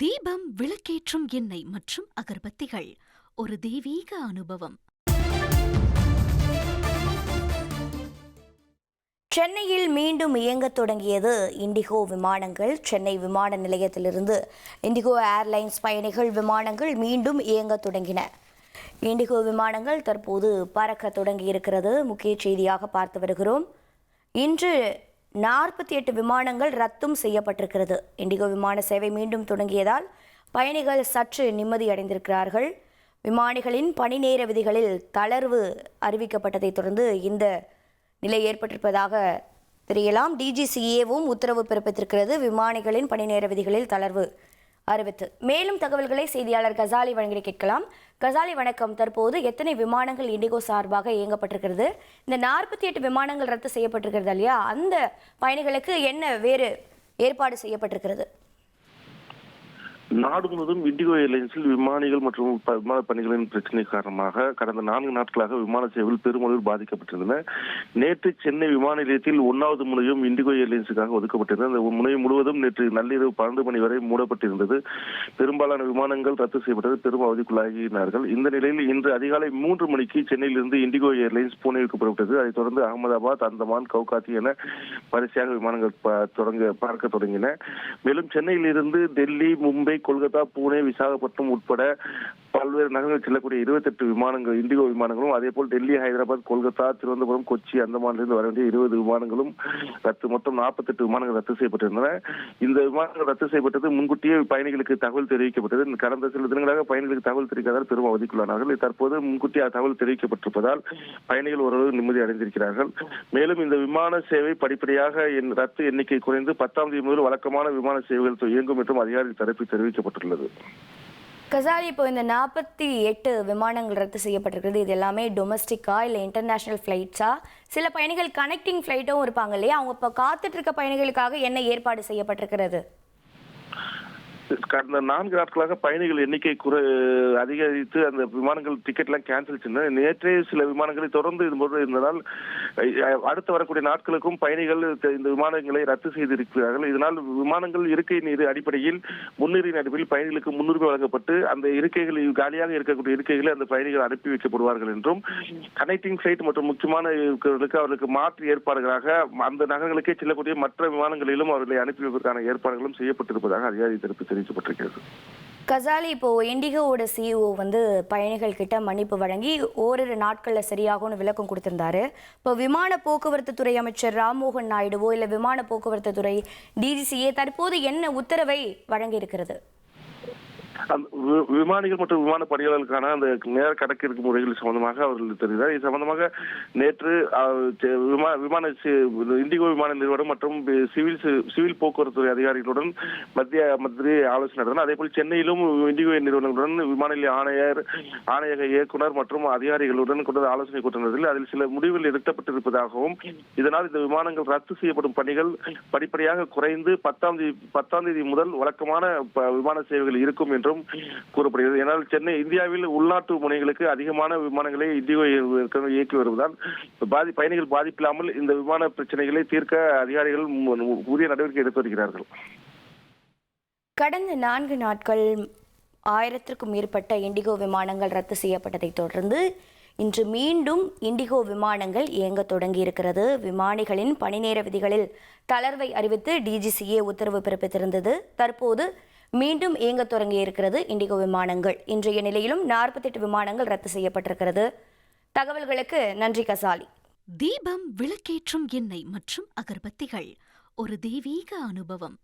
தீபம், விளக்கேற்றும் எண்ணெய் மற்றும் அகர்பத்திகள் ஒரு தெய்வீக அனுபவம். சென்னையில் மீண்டும் இயங்கத் தொடங்கியது இண்டிகோ விமானங்கள். சென்னை விமான நிலையத்திலிருந்து இண்டிகோ ஏர்லைன்ஸ் பயணிகள் விமானங்கள் மீண்டும் இயங்கத் தொடங்கின. இண்டிகோ விமானங்கள் தற்போது பறக்க தொடங்கியிருக்கிறது. முக்கிய செய்தியாக பார்த்து வருகிறோம். இன்று 48 விமானங்கள் ரத்தும் செய்யப்பட்டிருக்கிறது. இண்டிகோ விமான சேவை மீண்டும் தொடங்கியதால் பயணிகள் சற்று நிம்மதியடைந்திருக்கிறார்கள். விமானிகளின் பணி நேர விதிகளில் தளர்வு அறிவிக்கப்பட்டதை தொடர்ந்து இந்த நிலை ஏற்பட்டிருப்பதாக தெரியலாம். டிஜிசிஏவும் உத்தரவு பிறப்பித்திருக்கிறது. விமானிகளின் பணி நேர விதிகளில் தளர்வு அறிவித்து மேலும் தகவல்களை செய்தியாளர் கசாலி வழங்கி கேட்கலாம். கசாலி வணக்கம். தற்போது எத்தனை விமானங்கள் இண்டிகோ சார்பாக இயங்கப்பட்டிருக்கிறது? இந்த 48 விமானங்கள் ரத்து செய்யப்பட்டிருக்கிறது இல்லையா, அந்த பயணிகளுக்கு என்ன வேறு ஏற்பாடு செய்யப்பட்டிருக்கிறது? நாடு முழுவதும் இண்டிகோ ஏர்லைன்ஸில் விமானிகள் மற்றும் விமான பணிகளின் பிரச்சனை காரணமாக கடந்த 4 நாட்களாக விமான சேவைகள் பெருமளவில் பாதிக்கப்பட்டிருந்தன. நேற்று சென்னை விமான நிலையத்தில் 1வது முனையம் இண்டிகோ ஏர்லைன்ஸுக்காக ஒதுக்கப்பட்டிருந்தது. அந்த முனையம் முழுவதும் நேற்று நள்ளிரவு 12 மணி வரை மூடப்பட்டிருந்தது. பெரும்பாலான விமானங்கள் ரத்து செய்யப்பட்டது, பெரும் அவதிக்குள்ளாகினார்கள். இந்த நிலையில் இன்று அதிகாலை 3 மணிக்கு சென்னையிலிருந்து இண்டிகோ ஏர்லைன்ஸ் புனேவுக்கு புறப்பட்டது. அதைத் தொடர்ந்து அகமதாபாத், அந்தமான், கவுகாத்தி என வரிசையாக விமானங்கள் பார்க்க தொடங்கின. மேலும் சென்னையிலிருந்து டெல்லி, மும்பை, கொல்கத்தா, புனே, விசாகப்பட்டினம் உட்பட பல்வேறு நகரங்கள் செல்லக்கூடிய 28 விமானங்கள் இண்டிகோ விமானங்களும், அதே போல் டெல்லி, ஹைதராபாத், கொல்கத்தா, திருவனந்தபுரம், கொச்சி, அந்தமானிலிருந்து வர வேண்டிய 20 விமானங்களும் மொத்தம் 48 விமானங்கள் ரத்து செய்யப்பட்டிருந்தன. இந்த விமானங்கள் ரத்து செய்யப்பட்டது முன்கூட்டியே பயணிகளுக்கு தகவல் தெரிவிக்கப்பட்டது. கடந்த சில தினங்களாக பயணிகளுக்கு தகவல் தெரிவிக்காதால் பெரும் அவதிக்குள்ளானார்கள். தற்போது முன்கூட்டியே தகவல் தெரிவிக்கப்பட்டிருப்பதால் பயணிகள் ஓரளவு நிம்மதி அடைந்திருக்கிறார்கள். மேலும் இந்த விமான சேவை படிப்படியாக ரத்து எண்ணிக்கை குறைந்து 10ஆம் தேதி முதல் வழக்கமான விமான சேவைகள் இயங்கும் என்றும் அதிகாரிகள் தரப்பில் தெரிவிக்கப்பட்டுள்ளது. கசாலி, இப்போ இந்த 48 விமானங்கள் ரத்து செய்யப்பட்டிருக்கிறது, இது எல்லாமே டொமஸ்டிக்கா இல்லை இன்டர்நேஷனல் ஃப்ளைட்ஸா? சில பயணிகள் கனெக்டிங் ஃப்ளைட்டும் இருப்பாங்க இல்லையா, அவங்க இப்போ காத்துட்டு இருக்க பயணிகளுக்காக என்ன ஏற்பாடு செய்யப்பட்டிருக்கிறது? கடந்த 4 நாட்களாக பயணிகள் எண்ணிக்கை அதிகரித்து அந்த விமானங்கள் டிக்கெட் எல்லாம் கேன்சல் செய்தன. நேற்றே சில விமானங்களை தொடர்ந்து இதுபோன்று இருந்ததால் அடுத்து வரக்கூடிய நாட்களுக்கும் பயணிகள் இந்த விமானங்களை ரத்து செய்திருக்கிறார்கள். இதனால் விமானங்கள் இருக்கை நீர் அடிப்படையில் முன்னுரிமை அடிப்படையில் பயணிகளுக்கு முன்னுரிமை வழங்கப்பட்டு அந்த இருக்கைகள் காலியாக இருக்கக்கூடிய இருக்கைகளை அந்த பயணிகள் அனுப்பி வைக்கப்படுவார்கள் என்றும், கனெக்டிங் ஃபிளைட் மற்றும் முக்கியமான அவர்களுக்கு மாற்று ஏற்பாடுகளாக அந்த நகரங்களுக்கே செல்லக்கூடிய மற்ற விமானங்களிலும் அவர்களை அனுப்பி வைப்பதற்கான ஏற்பாடுகளும் செய்யப்பட்டிருப்பதாக அதிகாரி தரப்பு தெரிவிக்கப்பட்டிருக்கிறது. கசாலி, இப்போ இண்டிகோவோட சிஇஓ பயணிகள் கிட்ட மன்னிப்பு வழங்கி ஓரிரு நாட்கள்ல சரியாகும்னு விளக்கம் கொடுத்திருந்தாரு. இப்போ விமான போக்குவரத்து துறை அமைச்சர் ராம்மோகன் நாயுடுவோ இல்ல விமான போக்குவரத்து துறை டிஜிசிஏ தற்போது என்ன உத்தரவை வழங்கி இருக்கிறது? விமானிகள் மற்றும் விமான பணியாளர்களுக்கான அந்த நேர கணக்கெடுப்பு முறைகள் சம்பந்தமாக அவர்கள் தெரிவித்தார். இது சம்பந்தமாக நேற்று இண்டிகோ விமான நிறுவனம் மற்றும் சிவில் போக்குவரத்து அதிகாரிகளுடன் மத்திய ஆலோசனை நடந்தன. அதே போல் சென்னையிலும் இண்டிகோ நிறுவனங்களுடன் விமான நிலைய ஆணையக இயக்குனர் மற்றும் அதிகாரிகளுடன் கொண்ட ஆலோசனை கூட்டத்தில் அதில் சில முடிவுகள் எடுக்கப்பட்டிருப்பதாகவும், இதனால் இந்த விமானங்கள் ரத்து செய்யப்படும் பணிகள் படிப்படியாக குறைந்து 10ஆம் தேதி முதல் வழக்கமான விமான சேவைகள் இருக்கும் என்றும் கூறப்படுகிறது. ஏனால் சென்னை இந்தியாவில் உள்நாட்டு முனைகளுக்கு அதிகமான விமானங்களை இண்டிகோ இயக்கி வருவதால் பயணிகள் பாதிப்பில்லாமல் இந்த விமான பிரச்சனைகளை தீர்க்க அதிகாரிகள் உரிய நடவடிக்கை எடுத்து வருகிறார்கள். கடந்த 4 நாட்கள் 1000க்கும் மேற்பட்ட இண்டிகோ விமானங்கள் ரத்து செய்யப்பட்டதை தொடர்ந்து இன்று மீண்டும் இண்டிகோ விமானங்கள் இயங்க தொடங்கி இருக்கிறது. விமானிகளின் பணி நேர விதிகளில் தளர்வை அறிவித்து டிஜிசிஏ உத்தரவு பிறப்பித்திருந்தது. தற்போது மீண்டும் இயங்க தொடங்கி இருக்கிறது இண்டிகோ விமானங்கள். இன்றைய நிலையிலும் 48 விமானங்கள் ரத்து செய்யப்பட்டிருக்கிறது. தகவல்களுக்கு நன்றி கசாலி. தீபம், விளக்கேற்றும் எண்ணெய் மற்றும் அகர்பத்திகள் ஒரு தெய்வீக அனுபவம்.